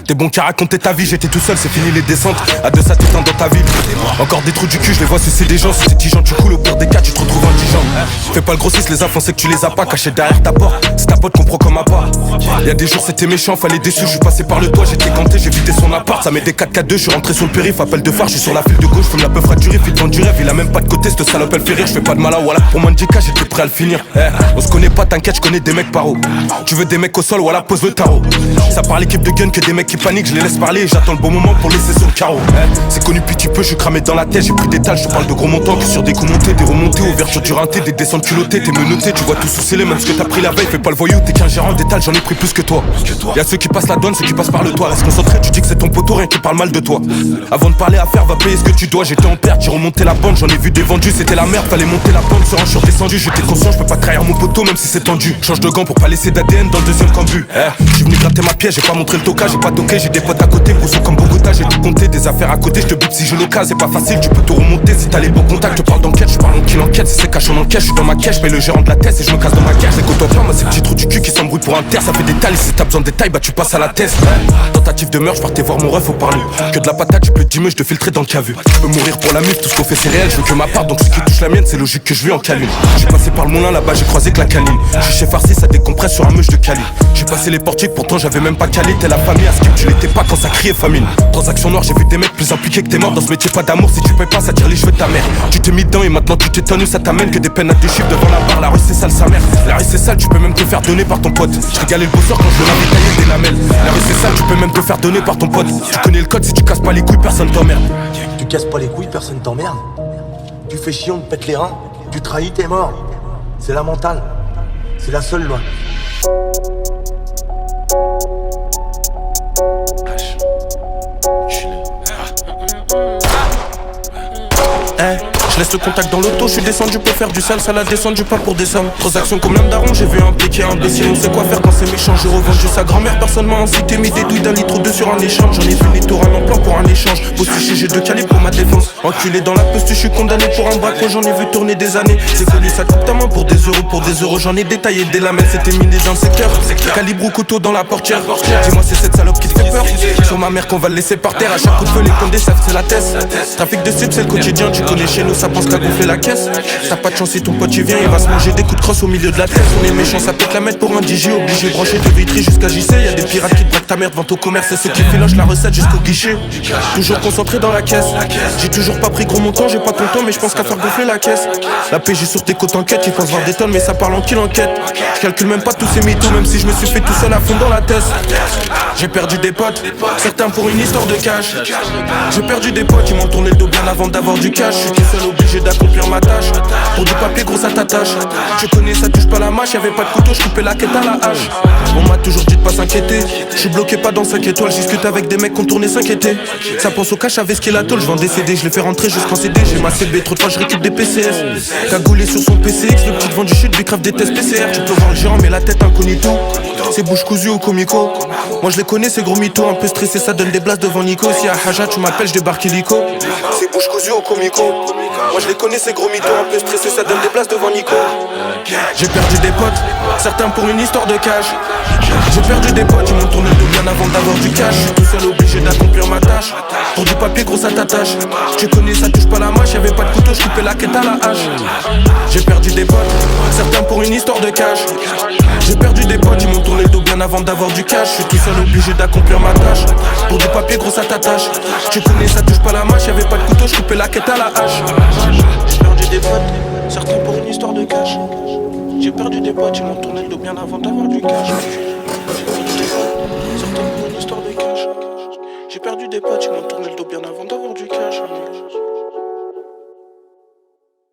T'es bon qu'à raconter ta vie, j'étais tout seul, c'est fini les descentes. À deux ça t'éteint dans ta ville. Encore des trous du cul, je les vois sucer des gens. Si t'es tigeant, tu coules, au pire des cas, tu te retrouves indigent. Fais pas le grossiste, les infos, c'est que tu les as pas cachés derrière ta porte. C'est ta pote qu'on prend comme à part. Y'a des jours c'était méchant, fallait déçu, je suis passé par le toit, j'étais ganté, j'ai vidé son appart. Ça met des 4-4-2, je suis rentré sur le périph', appel de phare, je suis sur la file de gauche, fume la peu fracturée, fit devant du rêve, il a même pas de côté, cette salope elle fait rire, je fais pas de malin, voilà. Pour Mandika, j'étais prêt à le finir. On se connaît pas, t'inquiète, je connais des mecs paro. Tu veux des mecs au sol, voilà, pose le tarot. Ça parle équipe de gun que des mecs qui paniquent, je les laisse parler et j'attends le bon moment pour laisser sur le carreau. C'est connu petit peu, je suis cramé dans la tête, j'ai pris des tales, je parle de gros montants que sur des coups montés, des remontées, ouverture du rinté, des descentes culottées, t'es menotté, tu vois tout sous scellé, même ce que t'as pris la veille, fais pas le voyou, t'es qu'un gérant d'étal, j'en ai pris plus que toi. Y'a ceux qui passent la douane, ceux qui passent par le toit, reste concentré, tu dis que c'est ton poteau, rien qui parle mal de toi. Avant de parler à faire, va payer ce que tu dois, j'étais en perte, j'ai remonté la bande, j'en ai vu des vendus, c'était la merde, fallait monter la pente, sur un je suis redescendu, j'étais conscient, je peux pas trahir mon poteau même si c'est tendu. Change de gants pour pas laisser d'ADN dans le deuxième cambu. J'suis venu gratter ma pièce, j'ai pas montré le tocage, j'ai pas toqué, j'ai des potes à côté, gros comme Bogota, j'ai tout compté, des affaires à côté, j'te bute si je l'occasion, c'est pas facile, tu peux tout remonter si t'as les bons contacts, je parle d'enquête, je parle en kill enquête, si c'est caché en enquête, je suis dans ma caisse, je paye le gérant de la tête et je me casse dans ma caisse, les côtoie pas, moi c'est petit trou du cul qui s'embrouille pour un terre, ça fait des tailles, si t'as besoin de détails, bah tu passes à la test. Tentative de meurtre, je partais voir mon ref au parler. Que de la patate, tu peux dimmer, je te filtrer dans le cavu. Je peux mourir pour la mif, tout ce qu'on fait c'est réel, je veux que ma part, donc ce qui touche la mienne, c'est logique que je lui en câline. J'ai passé par le moulin là-bas, j'ai croisé que la canine. J'suis chez Farsi, ça décompresse sur un meuche de Cali. J'ai passé les portiques, pourtant j'avais même pas calé, t'es la famille, à ce que tu l'étais pas quand ça criait famine. Transaction noire, j'ai vu des mecs plus impliqués que t'es mort. Dans ce métier, pas d'amour, si tu payes pas, ça tire les cheveux de ta mère. Tu t'es mis dedans et maintenant tu t'étonnes où ça t'amène. Que des peines à des chiffres devant la barre, la rue c'est sale sa mère. La rue c'est sale, tu peux même te faire donner par ton pote. Je régalais le bosseur quand je le l'avais taillé des lamelles. La rue c'est sale, tu peux même te faire donner par ton pote. Tu connais le code, si tu casses pas les couilles, personne t'emmerde. Tu casses pas les couilles, personne t'emmerde. Tu fais chier, on te pète les reins. Tu trahis, t'es mort. C'est la mentale. C'est la seule loi. Je laisse le contact dans l'auto, je suis descendu pour faire du sale, ça l'a descendu pas pour des sommes. Transaction combien d'arons, j'ai vu un piqué, un imbécile, on sait quoi faire quand c'est méchant. J'ai revendu sa grand-mère, personne m'a incité, mis des douilles d'un litre ou deux sur un échange. J'en ai vu les tours, un emploi pour un échange. Bossé j'ai deux calibres pour ma défense. Enculé dans la poste, je suis condamné pour un braquage, j'en ai vu tourner des années. C'est connu, ça coupe ta main pour des euros, j'en ai détaillé des lamelles, c'était miné dans le secteur. Calibre ou couteau dans la portière. Dis-moi, c'est cette salope qui te fait peur. Sur ma mère qu'on va le laisser par terre, à chaque coup de feu, les condés savent c'est la test. Trafic de cible, c'est le quotidien, tu connais chez nous, ça pense qu'à gonfler la caisse. T'as pas de chance si ton pote y vient, il va se manger des coups de crosse au milieu de la tête. On est méchant, ça peut te la mettre pour un DJ. Obligé de brancher de Vitry jusqu'à JC. Y'a des pirates qui te braquent ta merde, vente au commerce. Et ceux qui filochent la recette jusqu'au guichet. Toujours concentré dans la caisse. J'ai toujours pas pris gros montant, j'ai pas ton temps, mais je pense qu'à faire gonfler la caisse. La PJ sur tes côtes enquête, ils pensent voir des tonnes, mais ça parle en kill enquête. Je calcule même pas tous ces mythos, même si je me suis fait tout seul à fond dans la tête. J'ai perdu des potes, certains pour une histoire de cash. J'ai perdu des potes, ils m'ont tourné le dos bien avant d'avoir du cash. Je suis tout seul obligé d'accomplir ma tâche. Pour du papier gros ça t'attache. Je connais ça touche pas la mâche, y'avait pas de couteau, je coupais la quête à la hache. On m'a toujours dit de pas s'inquiéter. Je suis bloqué pas dans 5 étoiles, je discute avec des mecs qui ont tourné 5 étés. Ça pense au cash avec ce qu'il a tôle, je vends des CD, je les fais rentrer jusqu'en CD. J'ai ma CB, trop de fois je récupère des PCS. Cagoulé sur son PCX, le petit vent du chute, lui crève des tests PCR. Tu peux voir le gérant mais la tête incognito. C'est bouche cousue au comico. Moi je les connais ces gros mythos, un peu stressé ça donne des blasts devant Nico. Si à Haja tu m'appelles je débarque illico. C'est bouche cousue au comico. Moi je les connais ces gros mythos, un peu stressé ça donne des places devant Nico. J'ai perdu des potes, certains pour une histoire de cash. J'ai perdu des potes, ils m'ont tourné le dos bien avant d'avoir du cash. Je suis tout seul obligé d'accomplir ma tâche. Pour du papier gros ça t'attache. Tu connais ça touche pas la mâche, y'avait pas de couteau, je coupais la quête à la hache. J'ai perdu des potes, certains pour une histoire de cash. J'ai perdu des potes, ils m'ont tourné le dos bien avant d'avoir du cash. Je suis tout seul obligé d'accomplir ma tâche. Pour du papier gros ça t'attache. Tu connais ça touche pas la mâche, y'avait pas de couteau, je coupais la quête à la hache. J'ai perdu des potes, certains pour une histoire de cash. J'ai perdu des potes, ils m'ont tourné le dos bien avant d'avoir du cash. J'ai perdu des potes, certains pour une histoire de cash. J'ai perdu des potes, ils m'ont tourné